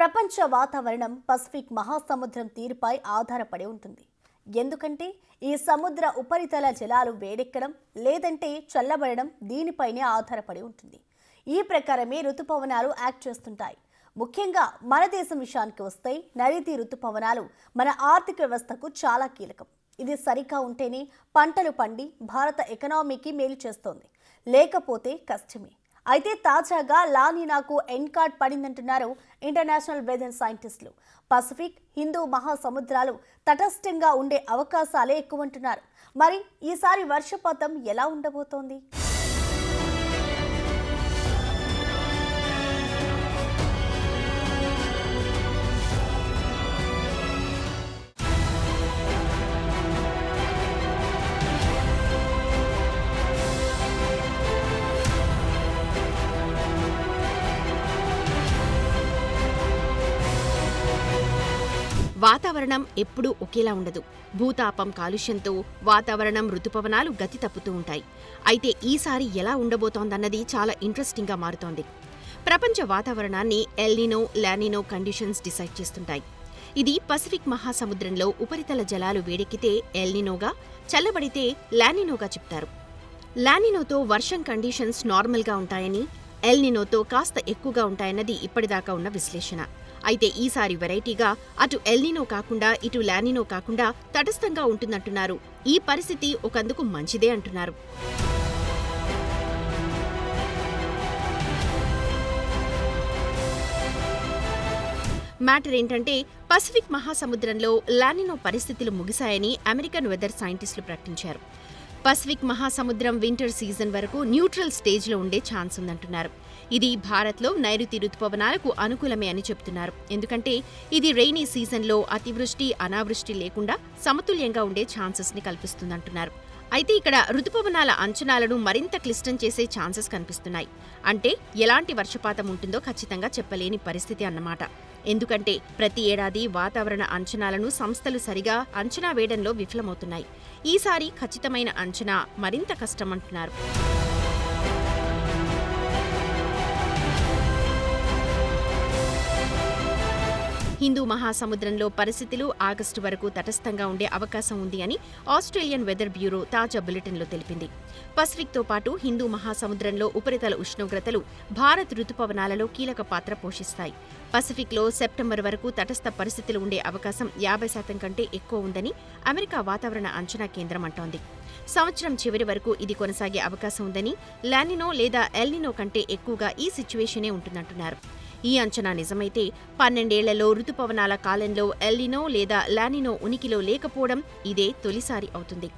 ప్రపంచ వాతావరణం పసిఫిక్ మహాసముద్రం తీరుపై ఆధారపడి ఉంటుంది. ఎందుకంటే ఈ సముద్ర ఉపరితల జలాలు వేడెక్కడం లేదంటే చల్లబడడం దీనిపైనే ఆధారపడి ఉంటుంది. ఈ ప్రకారమే ఋతుపవనాలు యాక్ట్ చేస్తుంటాయి. ముఖ్యంగా మన దేశం విషయానికి వస్తే నైరుతి ఋతుపవనాలు మన ఆర్థిక వ్యవస్థకు చాలా కీలకం. ఇది సరిగా ఉంటేనే పంటలు పండి భారత ఎకనామీకి మేలు చేస్తోంది, లేకపోతే కష్టమే. అయితే తాజాగా లానినాకు ఎండ్ కార్డ్ పడిందంటున్నారు ఇంటర్నేషనల్ వెదర్ సైంటిస్టులు. పసిఫిక్, హిందూ మహాసముద్రాలు తటస్థంగా ఉండే అవకాశాలే ఎక్కువంటున్నారు. మరి ఈసారి వర్షపాతం ఎలా ఉండబోతోంది? వాతావరణం ఎప్పుడూ ఒకేలా ఉండదు. భూతాపం, కాలుష్యంతో వాతావరణం, ఋతుపవనాలు గతి తప్పుతూ ఉంటాయి. అయితే ఈసారి ఎలా ఉండబోతోందన్నది చాలా ఇంట్రెస్టింగ్గా మారుతోంది. ప్రపంచ వాతావరణాన్ని ఎల్నినో, లానినో కండిషన్స్ డిసైడ్ చేస్తుంటాయి. ఇది పసిఫిక్ మహాసముద్రంలో ఉపరితల జలాలు వేడెక్కితే ఎల్నినోగా, చల్లబడితే లానినోగా చెప్తారు. లానినోతో వర్షం కండిషన్స్ నార్మల్గా ఉంటాయని, ఎల్నినోతో కాస్త ఎక్కువగా ఉంటాయన్నది ఇప్పటిదాకా ఉన్న విశ్లేషణ. అయితే ఈసారి వెరైటీగా అటు ఎల్నినో కాకుండా ఇటు లానినో కాకుండా తటస్థంగా ఉంటుందంటున్నారు. ఈ పరిస్థితి ఒకందుకు మంచిదే అంటున్నారు. మ్యాటర్ ఏంటంటే పసిఫిక్ మహాసముద్రంలో లానినో పరిస్థితులు ముగిశాయని అమెరికన్ వెదర్ సైంటిస్టులు ప్రకటించారు. పసిఫిక్ మహాసముద్రం వింటర్ సీజన్ వరకు న్యూట్రల్ స్టేజ్లో ఉండే ఛాన్స్ ఉందంటున్నారు. ఇది భారత్లో నైరుతి ఋతుపవనాలకు అనుకూలమే అని చెప్తున్నారు. ఎందుకంటే ఇది రెయినీ సీజన్లో అతివృష్టి, అనావృష్టి లేకుండా సమతుల్యంగా ఉండే ఛాన్సెస్ని కల్పిస్తుందంటున్నారు. అయితే ఇక్కడ ఋతుపవనాల అంచనాలను మరింత క్లిష్టం చేసే ఛాన్సెస్ కనిపిస్తున్నాయి. అంటే ఎలాంటి వర్షపాతం ఉంటుందో ఖచ్చితంగా చెప్పలేని పరిస్థితి అన్నమాట. ఎందుకంటే ప్రతి ఏడాది వాతావరణ అంచనాలను సంస్థలు సరిగా అంచనా వేయడంలో విఫలమవుతున్నాయి. ఈసారి ఖచ్చితమైన అంచనా మరింత కష్టమంటున్నారు. హిందూ మహాసముద్రంలో పరిస్థితులు ఆగస్టు వరకు తటస్థంగా ఉండే అవకాశం ఉంది అని ఆస్ట్రేలియన్ వెదర్ బ్యూరో తాజా బులెటిన్లో తెలిపింది. పసిఫిక్తో పాటు హిందూ మహాసముద్రంలో ఉపరితల ఉష్ణోగ్రతలు భారత్ ఋతుపవనాలలో కీలక పాత్ర పోషిస్తాయి. పసిఫిక్లో సెప్టెంబర్ వరకు తటస్థ పరిస్థితులు ఉండే అవకాశం 50% కంటే ఎక్కువ ఉందని అమెరికా వాతావరణ అంచనా కేంద్రం అంటోంది. సంవత్సరం చివరి వరకు ఇది కొనసాగే అవకాశం ఉందని, లానినో లేదా ఎల్నినో కంటే ఎక్కువగా ఈ సిచ్యువేషనే ఉంటుందంటున్నారు. ఈ అంచనా నిజమైతే 12 ఏళ్లలో ఋతుపవనాల కాలంలో ఎల్నినో లేదా లానినో ఉనికిలో లేకపోవడం ఇదే తొలిసారి అవుతుంది.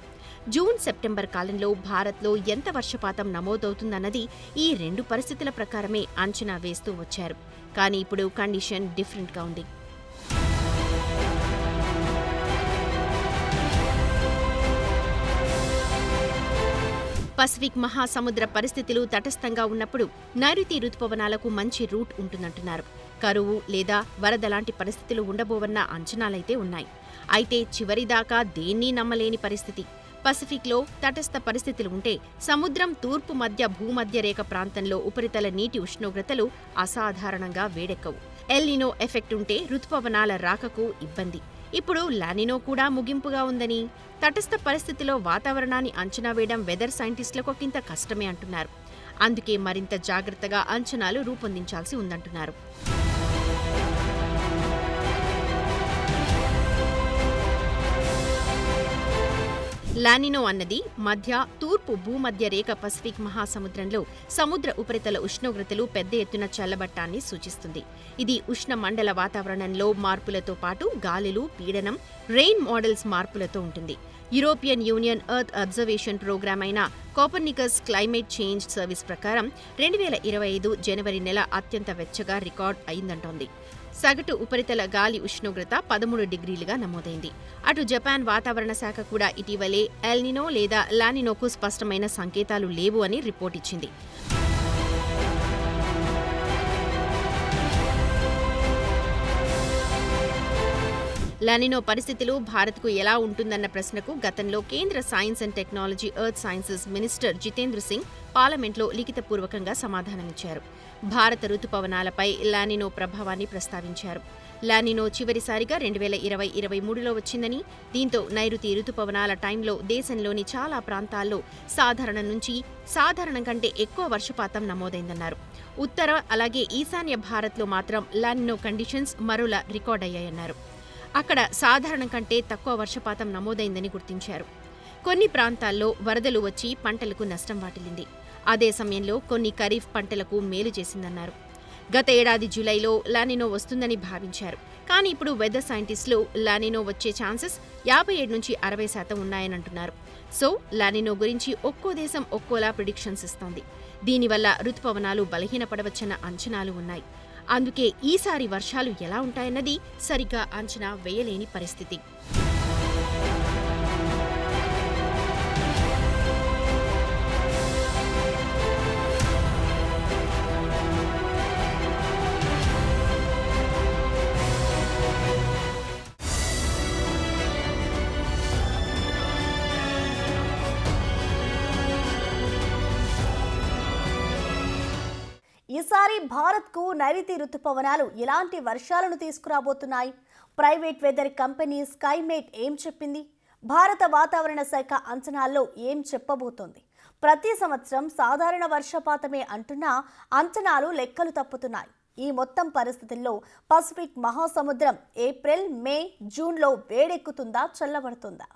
జూన్, సెప్టెంబర్ కాలంలో భారత్లో ఎంత వర్షపాతం నమోదవుతుందన్నది ఈ రెండు పరిస్థితుల ప్రకారమే అంచనా వేస్తూ వచ్చారు. కానీ ఇప్పుడు కండిషన్ డిఫరెంట్గా ఉంది. పసిఫిక్ మహాసముద్ర పరిస్థితులు తటస్థంగా ఉన్నప్పుడు నైరుతి ఋతుపవనాలకు మంచి రూట్ ఉంటుందంటున్నారు. కరువు లేదా వరద లాంటి పరిస్థితులు ఉండబోవన్న అంచనాలైతే ఉన్నాయి. అయితే చివరిదాకా దేన్నీ నమ్మలేని పరిస్థితి. పసిఫిక్లో తటస్థ పరిస్థితులు ఉంటే సముద్రం తూర్పు మధ్య భూమధ్య రేఖ ప్రాంతంలో ఉపరితల నీటి ఉష్ణోగ్రతలు అసాధారణంగా వేడెక్కవు. ఎల్నినో ఎఫెక్ట్ ఉంటే ఋతుపవనాల రాకకు ఇబ్బంది. ఇప్పుడు లానినో కూడా ముగింపుగా ఉందని, తటస్థ పరిస్థితిలో వాతావరణాన్ని అంచనా వేయడం వెదర్ సైంటిస్టులకు ఒకంత కష్టమే అంటున్నారు. అందుకే మరింత జాగ్రత్తగా అంచనాలు రూపొందించాల్సి ఉందంటున్నారు. లానినో అన్నది మధ్య, తూర్పు భూమధ్య రేఖ పసిఫిక్ మహాసముద్రంలో సముద్ర ఉపరితల ఉష్ణోగ్రతలు పెద్ద ఎత్తున చల్లబట్టాన్ని సూచిస్తుంది. ఇది ఉష్ణ మండల వాతావరణంలో మార్పులతో పాటు గాలులు, పీడనం, రెయిన్ మోడల్స్ మార్పులతో ఉంటుంది. European Union earth observation programme అయిన కోపర్నికస్ క్లైమేట్ చేంజ్ సర్వీస్ ప్రకారం 2025 జనవరి నెల అత్యంత వెచ్చగా రికార్డ్ అయిందంటోంది. సగటు ఉపరితల గాలి ఉష్ణోగ్రత 13 డిగ్రీలుగా నమోదైంది. అటు జపాన్ వాతావరణ శాఖ కూడా ఇటీవలే ఎల్నినో లేదా లానినోకు స్పష్టమైన సంకేతాలు లేవు అని రిపోర్ట్ ఇచ్చింది. లానినో పరిస్థితులు భారత్కు ఎలా ఉంటుందన్న ప్రశ్నకు గతంలో కేంద్ర science and technology earth sciences minister Jitendra Singh పార్లమెంట్లో లిఖితపూర్వకంగా సమాధానమిచ్చారు. భారత రుతుపవనాలపై లానినో ప్రభావాన్ని ప్రస్తావించారు. లానినో చివరిసారిగా 2020-23లో వచ్చిందని, దీంతో నైరుతి రుతుపవనాల టైంలో దేశంలోని చాలా ప్రాంతాల్లో సాధారణం నుంచి సాధారణం కంటే ఎక్కువ వర్షపాతం నమోదైందన్నారు. ఉత్తర అలాగే ఈశాన్య భారత్లో మాత్రం లానినో కండిషన్స్ మరోలా రికార్డయ్యాయన్నారు. అక్కడ సాధారణం కంటే తక్కువ వర్షపాతం నమోదైందని గుర్తించారు. కొన్ని ప్రాంతాల్లో వరదలు వచ్చి పంటలకు నష్టం వాటిల్లింది. అదే సమయంలో కొన్ని ఖరీఫ్ పంటలకు మేలు చేసిందన్నారు. గత ఏడాది జూలైలో లానినో వస్తుందని భావించారు. కానీ ఇప్పుడు వెదర్ సైంటిస్టులు లానినో వచ్చే ఛాన్సెస్ 57-60% ఉన్నాయనంటున్నారు. సో లానినో గురించి ఒక్కో దేశం ఒక్కోలా ప్రిడిక్షన్స్ ఇస్తోంది. దీనివల్ల రుతుపవనాలు బలహీనపడవచ్చన్న అంచనాలు ఉన్నాయి. అందుకే ఈసారి వర్షాలు ఎలా ఉంటాయన్నది సరిగ్గా అంచనా వేయలేని పరిస్థితి. ఈసారి భారత్కు నైరుతి రుతుపవనాలు ఎలాంటి వర్షాలను తీసుకురాబోతున్నాయి? ప్రైవేట్ వెదర్ కంపెనీ స్కైమేట్ ఏం చెప్పింది? భారత వాతావరణ శాఖ అంచనాల్లో ఏం చెప్పబోతోంది? ప్రతి సంవత్సరం సాధారణ వర్షపాతమే అంటున్నా అంచనాలు లెక్కలు తప్పుతున్నాయి. ఈ మొత్తం పరిస్థితుల్లో పసిఫిక్ మహాసముద్రం ఏప్రిల్, మే, జూన్లో వేడెక్కుతుందా, చల్లబడుతుందా?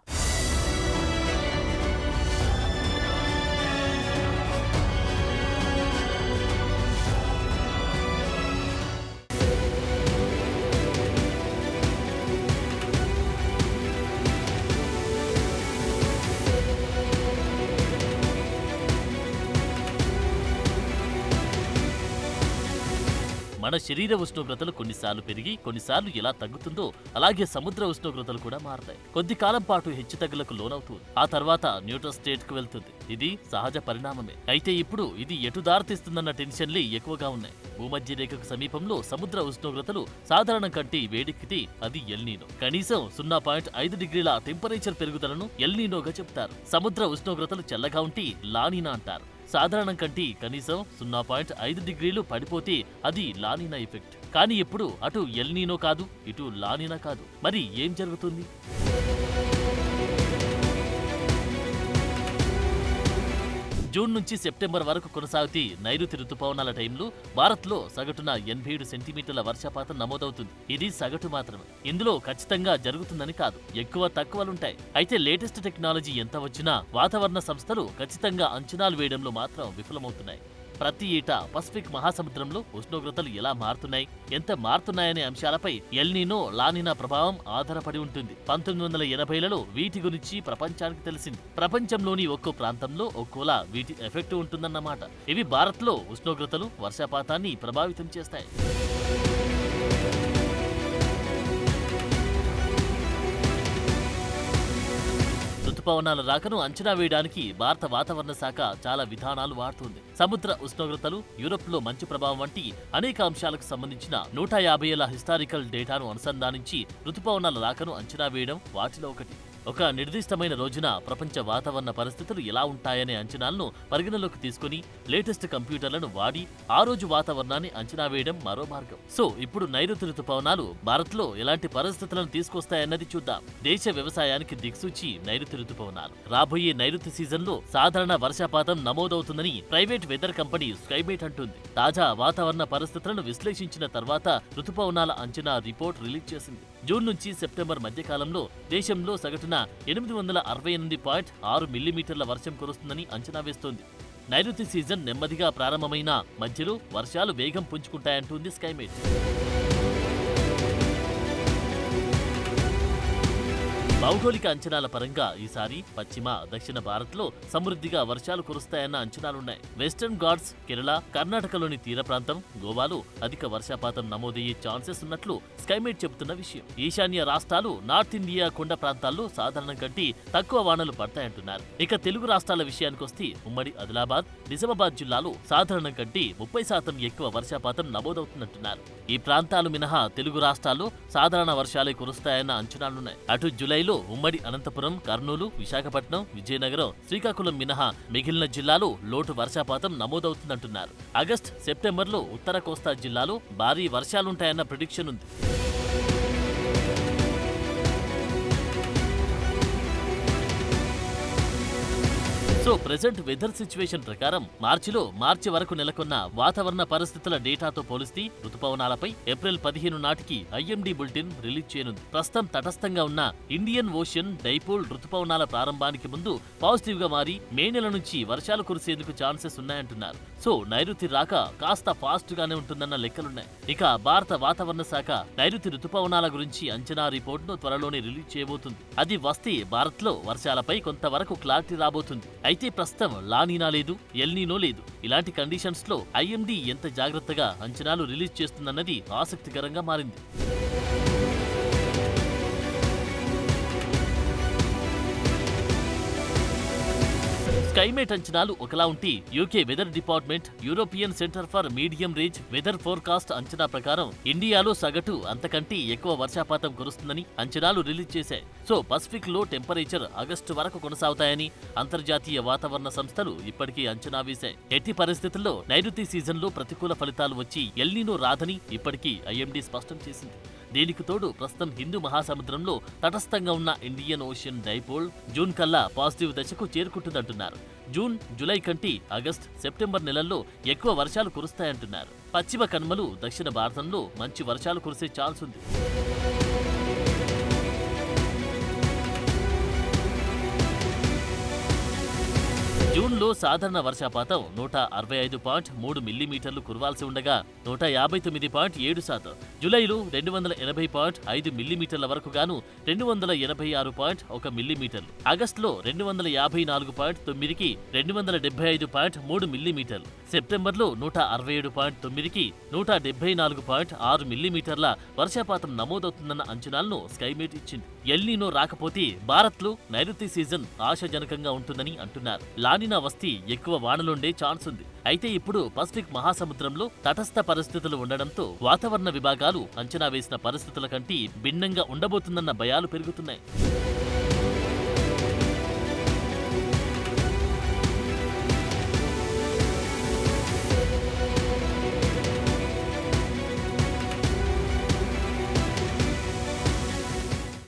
మన శరీర ఉష్ణోగ్రతలు కొన్నిసార్లు పెరిగి కొన్నిసార్లు ఎలా తగ్గుతుందో అలాగే సముద్ర ఉష్ణోగ్రతలు కూడా మారతాయి. కొద్ది కాలం పాటు హెచ్చుతగ్గులకు లోనవుతుంది. ఆ తర్వాత న్యూట్రల్ స్టేట్ కు వెళ్తుంది. ఇది సహజ పరిణామమే. అయితే ఇప్పుడు ఇది ఎటు దారితీస్తుందన్న టెన్షన్లే ఎక్కువగా ఉన్నాయి. భూమధ్య రేఖకు సమీపంలో సముద్ర ఉష్ణోగ్రతలు సాధారణం కంటే వేడెక్కితే అది ఎల్నీనో. కనీసం 0.5 డిగ్రీల టెంపరేచర్ పెరుగుదలను ఎల్నీనోగా చెప్తారు. సముద్ర ఉష్ణోగ్రతలు చల్లగా ఉంటే లానినా అంటారు. సాధారణం కంటే కనీసం 0.5 డిగ్రీలు పడిపోతే అది లానినా ఎఫెక్ట్. కానీ ఇప్పుడు అటు ఎల్నీనో కాదు, ఇటు లానినా కాదు. మరి ఏం జరుగుతుంది? జూన్ నుంచి సెప్టెంబర్ వరకు కొనసాగుతూ నైరుతి రుతుపవనాల టైంలో భారత్లో సగటున 87 సెంటీమీటర్ల వర్షపాతం నమోదవుతుంది. ఇది సగటు మాత్రమే. ఇందులో ఖచ్చితంగా జరుగుతుందని కాదు, ఎక్కువ తక్కువలుంటాయి. అయితే లేటెస్ట్ టెక్నాలజీ ఎంత వచ్చినా వాతావరణ సంస్థలు ఖచ్చితంగా అంచనాలు వేయడంలో మాత్రం విఫలమవుతున్నాయి. ప్రతి ఏటా పసిఫిక్ మహాసముద్రంలో ఉష్ణోగ్రతలు ఎలా మారుతున్నాయి, ఎంత మారుతున్నాయనే అంశాలపై ఎల్నీనో, లానినా ప్రభావం ఆధారపడి ఉంటుంది. 1980లలో వీటి గురించి ప్రపంచానికి తెలిసింది. ప్రపంచంలోని ఒక్కో ప్రాంతంలో ఒక్కోలా వీటి ఎఫెక్ట్ ఉంటుందన్నమాట. ఇవి భారత్లో ఉష్ణోగ్రతలు, వర్షపాతాన్ని ప్రభావితం చేస్తాయి. రుతుపవనాల రాకను అంచనా వేయడానికి భారత వాతావరణ శాఖ చాలా విధానాలు వాడుతుంది. సముద్ర ఉష్ణోగ్రతలు, యూరప్లో మంచు ప్రభావం వంటి అనేక అంశాలకు సంబంధించిన 150 ఏళ్ల హిస్టారికల్ డేటాను అనుసంధానించి రుతుపవనాల రాకను అంచనా వేయడం వాటిలో ఒకటి. ఒక నిర్దిష్టమైన రోజున ప్రపంచ వాతావరణ పరిస్థితులు ఎలా ఉంటాయనే అంచనాలను పరిగణలోకి తీసుకుని లేటెస్ట్ కంప్యూటర్లను వాడి ఆ రోజు వాతావరణాన్ని అంచనా వేయడం మరో మార్గం. సో ఇప్పుడు నైరుతి రుతుపవనాలు భారత్లో ఎలాంటి పరిస్థితులను తీసుకొస్తాయన్నది చూద్దాం. దేశ వ్యవసాయానికి దిక్సూచి నైరుతి రుతుపవనాలు. రాబోయే నైరుతి సీజన్లో సాధారణ వర్షపాతం నమోదవుతుందని ప్రైవేట్ వెదర్ కంపెనీ స్కైమేట్ అంటుంది. తాజా వాతావరణ పరిస్థితులను విశ్లేషించిన తర్వాత రుతుపవనాల అంచనా రిపోర్ట్ రిలీజ్ చేసింది. జూన్ నుంచి సెప్టెంబర్ మధ్యకాలంలో దేశంలో సగటున 868.6 మిల్లీమీటర్ల వర్షం కురుస్తుందని అంచనా వేస్తోంది. నైరుతి సీజన్ నెమ్మదిగా ప్రారంభమైన మధ్యలో వర్షాలు వేగం పుంజుకుంటాయంటుంది స్కైమేట్. భౌగోళిక అంచనాల పరంగా ఈసారి పశ్చిమ దక్షిణ భారత్లో సమృద్ధిగా వర్షాలు కురుస్తాయన్న అంచనాలున్నాయి. వెస్టర్న్ ఘాట్స్, కేరళ, కర్ణాటకలోని తీర ప్రాంతం, గోవాలో అధిక వర్షపాతం నమోదయ్యే ఛాన్సెస్ ఉన్నట్లు స్కైమేట్ చెబుతున్న విషయం. ఈశాన్య రాష్ట్రాలు, నార్త్ ఇండియా కొండ ప్రాంతాల్లో సాధారణం కంటే తక్కువ వానలు పడతాయంటున్నారు. ఇక తెలుగు రాష్ట్రాల విషయానికొస్తే ఉమ్మడి ఆదిలాబాద్, నిజామాబాద్ జిల్లాలో సాధారణం కంటే 30% ఎక్కువ వర్షపాతం నమోదవుతుందంటున్నారు. ఈ ప్రాంతాలు మినహా తెలుగు రాష్ట్రాల్లో సాధారణ వర్షాలే కురుస్తాయన్న అంచనాలున్నాయి. అటు జూలైలో ఉమ్మడి అనంతపురం, కర్నూలు, విశాఖపట్నం, విజయనగరం, శ్రీకాకుళం మినహా మిగిలిన జిల్లాలో లోటు వర్షపాతం నమోదవుతుందంటున్నారు. ఆగస్టు, సెప్టెంబర్లో ఉత్తర కోస్తా జిల్లాలో భారీ వర్షాలుంటాయన్న ప్రిడిక్షన్ ఉంది. సో ప్రెజెంట్ వెదర్ సిచ్యువేషన్ ప్రకారం మార్చి వరకు నెలకొన్న వాతావరణ పరిస్థితుల డేటాతో పోలిస్తే రుతుపవనాలపై ఏప్రిల్ 15 నాటికి ఐఎండీ బులెటిన్ రిలీజ్ చేయనుంది. ప్రస్తుతం తటస్థంగా ఉన్న ఇండియన్ ఓషన్ డైపోల్ రుతుపవనాల ప్రారంభానికి ముందు పాజిటివ్ గా మారి మే నెల నుంచి వర్షాలు కురిసేందుకు ఛాన్సెస్ ఉన్నాయంటున్నారు. సో నైరుతి రాక కాస్త ఫాస్ట్ గానే ఉంటుందన్న లెక్కలున్నాయి. ఇక భారత వాతావరణ శాఖ నైరుతి రుతుపవనాల గురించి అంచనా రిపోర్ట్ను త్వరలోనే రిలీజ్ చేయబోతుంది. అది వస్తే భారత్ లో వర్షాలపై కొంతవరకు క్లారిటీ రాబోతుంది. అయితే ప్రస్తుతం లానీనా లేదు, ఎల్నీనో లేదు. ఇలాంటి కండిషన్స్ లో ఐఎండీ ఎంత జాగ్రత్తగా అంచనాలు రిలీజ్ చేస్తుందన్నది ఆసక్తికరంగా మారింది. స్కైమేట్ అంచనాలు ఒకలా ఉంటే UK weather department European centre for medium range weather forecast అంచనా ప్రకారం ఇండియాలో సగటు అంతకంటే ఎక్కువ వర్షపాతం కురుస్తుందని అంచనాలు రిలీజ్ చేశాయి. సో పసిఫిక్ లో టెంపరేచర్ ఆగస్టు వరకు కొనసాగుతాయని అంతర్జాతీయ వాతావరణ సంస్థలు ఇప్పటికీ అంచనా వేశాయి. ఎట్టి పరిస్థితుల్లో నైరుతి సీజన్లో ప్రతికూల ఫలితాలు వచ్చి ఎల్నీనో రాదని ఇప్పటికీ ఐఎండీ స్పష్టం చేసింది. దీనికి తోడు ప్రస్తుతం హిందూ మహాసముద్రంలో తటస్థంగా ఉన్న ఇండియన్ ఓషన్ డైపోల్ జూన్ కల్లా పాజిటివ్ దశకు చేరుకుంటుందంటున్నారు. జూన్, జూలై కంటే ఆగస్టు, సెప్టెంబర్ నెలల్లో ఎక్కువ వర్షాలు కురుస్తాయంటున్నారు. పశ్చిమ కనుమలు దక్షిణ భారతంలో మంచి వర్షాలు కురిసే ఛాన్స్ ఉంది. జూన్లో సాధారణ వర్షపాతం 165.3 మిల్లీమీటర్లు కురవాల్సి ఉండగా 159.7%, జూలైలో 280.5 మిల్లీమీటర్ల వరకు గాను 286.1 మిల్లీమీటర్లు, ఆగస్టులో 254.9కి 275.3 మిల్లీమీటర్లు, సెప్టెంబర్లో 167.9కి 174.6 మిల్లీమీటర్ల వర్షపాతం నమోదవుతుందన్న అంచనాలను స్కైమేట్ ఇచ్చింది. ఎల్నీనో రాకపోతే భారత్లో నైరుతి సీజన్ ఆశాజనకంగా ఉంటుందని అంటున్నారు. లానినా వస్తే ఎక్కువ వానలుండే ఛాన్స్ ఉంది. అయితే ఇప్పుడు పసిఫిక్ మహాసముద్రంలో తటస్థ పరిస్థితులు ఉండడంతో వాతావరణ విభాగాలు అంచనా వేసిన పరిస్థితుల కంటే భిన్నంగా ఉండబోతుందన్న భయాలు పెరుగుతున్నాయి.